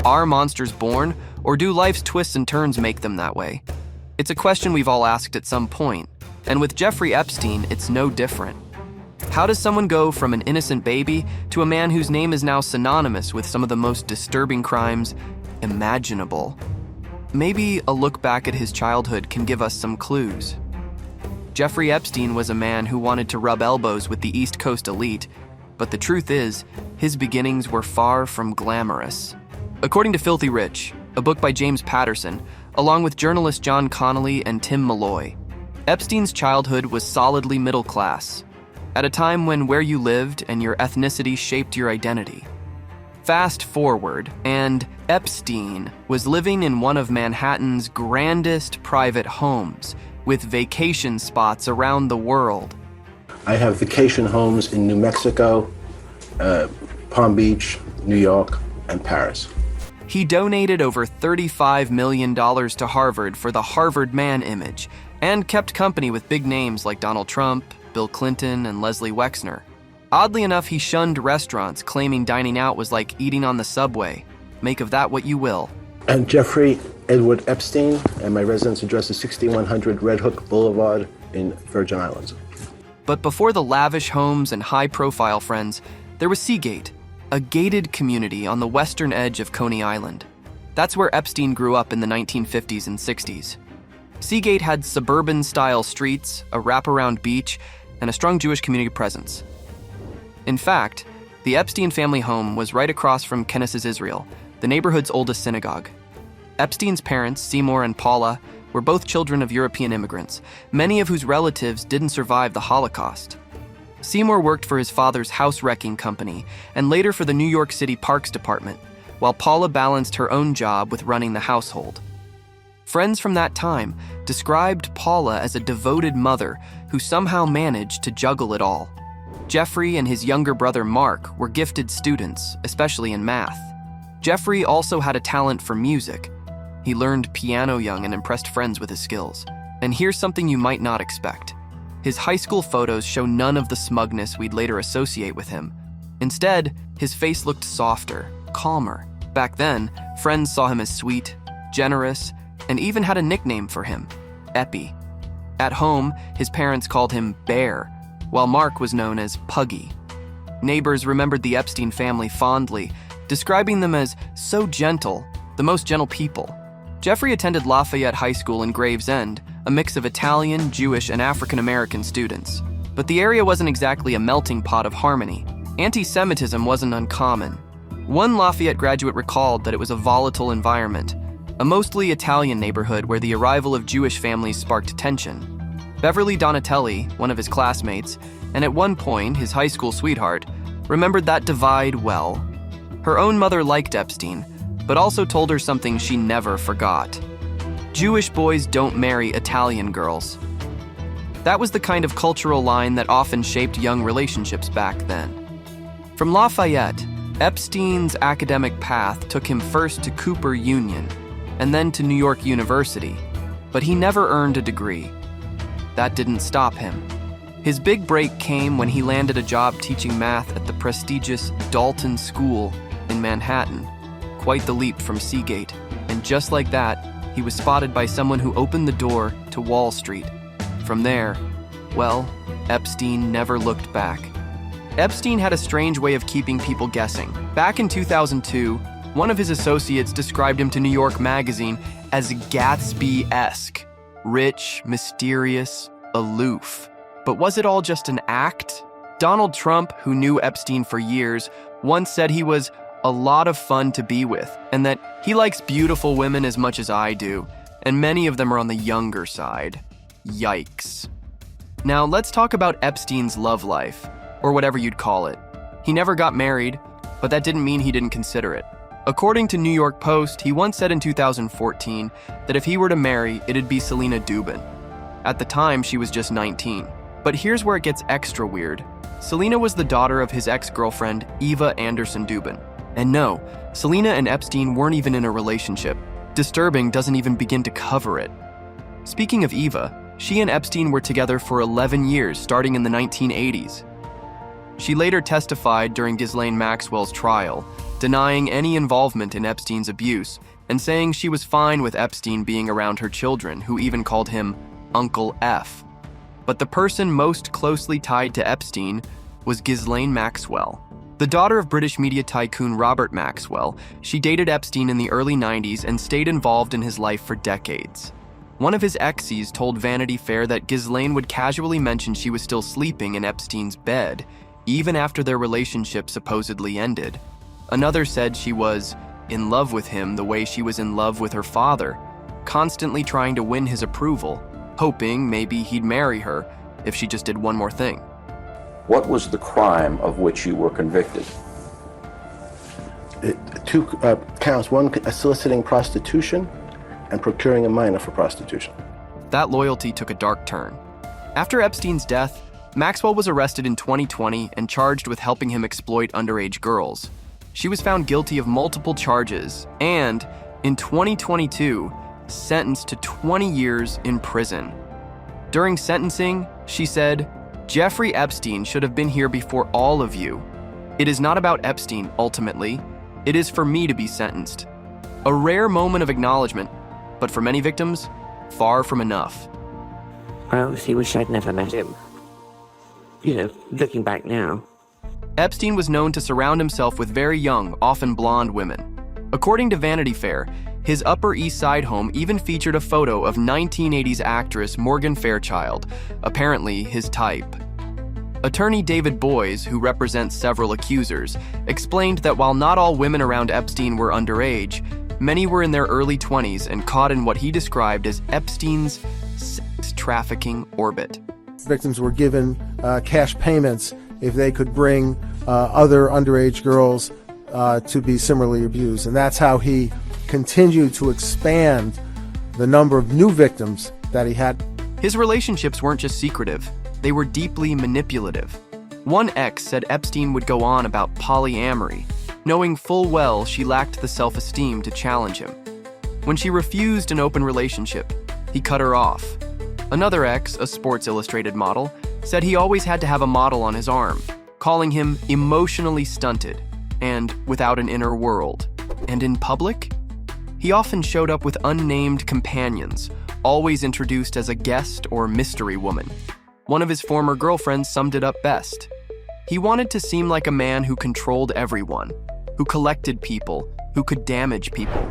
Are monsters born, or do life's twists and turns make them that way? It's a question we've all asked at some point, and with Jeffrey Epstein, it's no different. How does someone go from an innocent baby to a man whose name is now synonymous with some of the most disturbing crimes imaginable? Maybe a look back at his childhood can give us some clues. Jeffrey Epstein was a man who wanted to rub elbows with the East Coast elite, but the truth is, his beginnings were far from glamorous. According to Filthy Rich, a book by James Patterson, along with journalists John Connolly and Tim Malloy, Epstein's childhood was solidly middle class, at a time when where you lived and your ethnicity shaped your identity. Fast forward, and Epstein was living in one of Manhattan's grandest private homes, with vacation spots around the world. I have vacation homes in New Mexico, Palm Beach, New York, and Paris. He donated over $35 million to Harvard for the Harvard Man image, and kept company with big names like Donald Trump, Bill Clinton, and Leslie Wexner. Oddly enough, he shunned restaurants, claiming dining out was like eating on the subway. Make of that what you will. I'm Jeffrey Edward Epstein, and my residence address is 6100 Red Hook Boulevard in Virgin Islands. But before the lavish homes and high-profile friends, there was Seagate, a gated community on the western edge of Coney Island. That's where Epstein grew up in the 1950s and 60s. Seagate had suburban-style streets, a wraparound beach, and a strong Jewish community presence. In fact, the Epstein family home was right across from Knesset Israel, the neighborhood's oldest synagogue. Epstein's parents, Seymour and Paula, were both children of European immigrants, many of whose relatives didn't survive the Holocaust. Seymour worked for his father's house-wrecking company and later for the New York City Parks Department, while Paula balanced her own job with running the household. Friends from that time described Paula as a devoted mother who somehow managed to juggle it all. Jeffrey and his younger brother Mark were gifted students, especially in math. Jeffrey also had a talent for music. He learned piano young and impressed friends with his skills. And here's something you might not expect. His high school photos show none of the smugness we'd later associate with him. Instead, his face looked softer, calmer. Back then, friends saw him as sweet, generous, and even had a nickname for him, Epi. At home, his parents called him Bear, while Mark was known as Puggy. Neighbors remembered the Epstein family fondly, describing them as so gentle, the most gentle people. Jeffrey attended Lafayette High School in Gravesend, a mix of Italian, Jewish, and African-American students. But the area wasn't exactly a melting pot of harmony. Anti-Semitism wasn't uncommon. One Lafayette graduate recalled that it was a volatile environment, a mostly Italian neighborhood where the arrival of Jewish families sparked tension. Beverly Donatelli, one of his classmates, and at one point his high school sweetheart, remembered that divide well. Her own mother liked Epstein, but also told her something she never forgot. Jewish boys don't marry Italian girls. That was the kind of cultural line that often shaped young relationships back then. From Lafayette, Epstein's academic path took him first to Cooper Union, and then to New York University, but he never earned a degree. That didn't stop him. His big break came when he landed a job teaching math at the prestigious Dalton School in Manhattan. Quite the leap from Seagate, and just like that, he was spotted by someone who opened the door to Wall Street. From there, well, Epstein never looked back. Epstein had a strange way of keeping people guessing. Back in 2002, one of his associates described him to New York Magazine as Gatsby-esque, rich, mysterious, aloof. But was it all just an act? Donald Trump, who knew Epstein for years, once said he was a lot of fun to be with, and that he likes beautiful women as much as I do, and many of them are on the younger side. Yikes. Now let's talk about Epstein's love life, or whatever you'd call it. He never got married, but that didn't mean he didn't consider it. According to New York Post, he once said in 2014 that if he were to marry, it'd be Selena Dubin. At the time, she was just 19. But here's where it gets extra weird. Selena was the daughter of his ex-girlfriend, Eva Anderson Dubin. And no, Selena and Epstein weren't even in a relationship. Disturbing doesn't even begin to cover it. Speaking of Eva, she and Epstein were together for 11 years, starting in the 1980s. She later testified during Ghislaine Maxwell's trial, denying any involvement in Epstein's abuse and saying she was fine with Epstein being around her children, who even called him Uncle F. But the person most closely tied to Epstein was Ghislaine Maxwell. The daughter of British media tycoon Robert Maxwell, she dated Epstein in the early 90s and stayed involved in his life for decades. One of his exes told Vanity Fair that Ghislaine would casually mention she was still sleeping in Epstein's bed, even after their relationship supposedly ended. Another said she was in love with him the way she was in love with her father, constantly trying to win his approval, hoping maybe he'd marry her if she just did one more thing. What was the crime of which you were convicted? Two counts, one soliciting prostitution and procuring a minor for prostitution. That loyalty took a dark turn. After Epstein's death, Maxwell was arrested in 2020 and charged with helping him exploit underage girls. She was found guilty of multiple charges and, in 2022, sentenced to 20 years in prison. During sentencing, she said, "Jeffrey Epstein should have been here before all of you. It is not about Epstein, ultimately. It is for me to be sentenced." A rare moment of acknowledgement, but for many victims, far from enough. I obviously wish I'd never met him. Looking back now. Epstein was known to surround himself with very young, often blonde women. According to Vanity Fair, his Upper East Side home even featured a photo of 1980s actress Morgan Fairchild, apparently his type. Attorney David Boies, who represents several accusers, explained that while not all women around Epstein were underage, many were in their early 20s and caught in what he described as Epstein's sex trafficking orbit. Victims were given cash payments if they could bring other underage girls to be similarly abused. And that's how he continued to expand the number of new victims that he had. His relationships weren't just secretive, they were deeply manipulative. One ex said Epstein would go on about polyamory, knowing full well she lacked the self-esteem to challenge him. When she refused an open relationship, he cut her off. Another ex, a Sports Illustrated model, said he always had to have a model on his arm, calling him emotionally stunted and without an inner world. And in public, he often showed up with unnamed companions, always introduced as a guest or mystery woman. One of his former girlfriends summed it up best. He wanted to seem like a man who controlled everyone, who collected people, who could damage people.